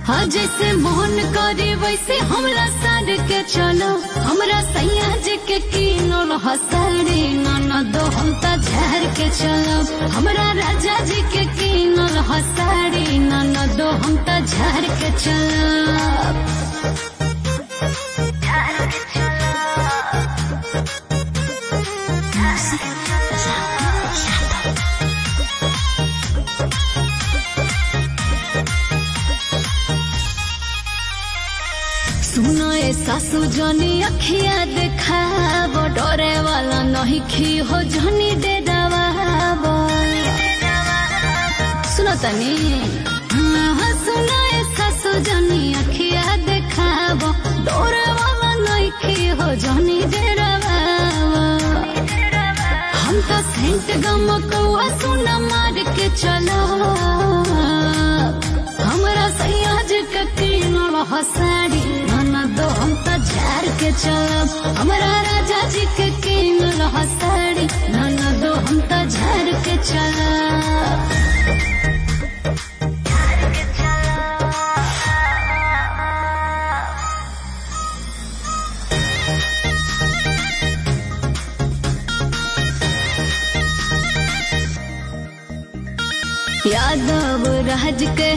हाँ जैसे मोहन करे वैसे हमरा साड़ के चलो। हमरा सैया जी के कीनल हसाड़ी ननद हम त झाड़ के चलो। हमरा राजा जी के कीनल हसाड़ी ननद हम त झाड़ के चलो। सुनो ए सासू जनी अखिया देखाब, डरे वाला नहीं खी हो जनी डेरावाब। सुनो तनी सुनो ए सासू जनी अखिया देखाब, डरे वाला नहीं खी हो जनी डेरावाब। हम तो सेंट गमकवा सुना मार के चलो। हमरा सैया जी के कीनल हसाड़ी ननद हम त झाड़ के चलब। हमरा राजा जी के कीनल हसाड़ी ननद हम त झाड़ के चलब। यादव राज के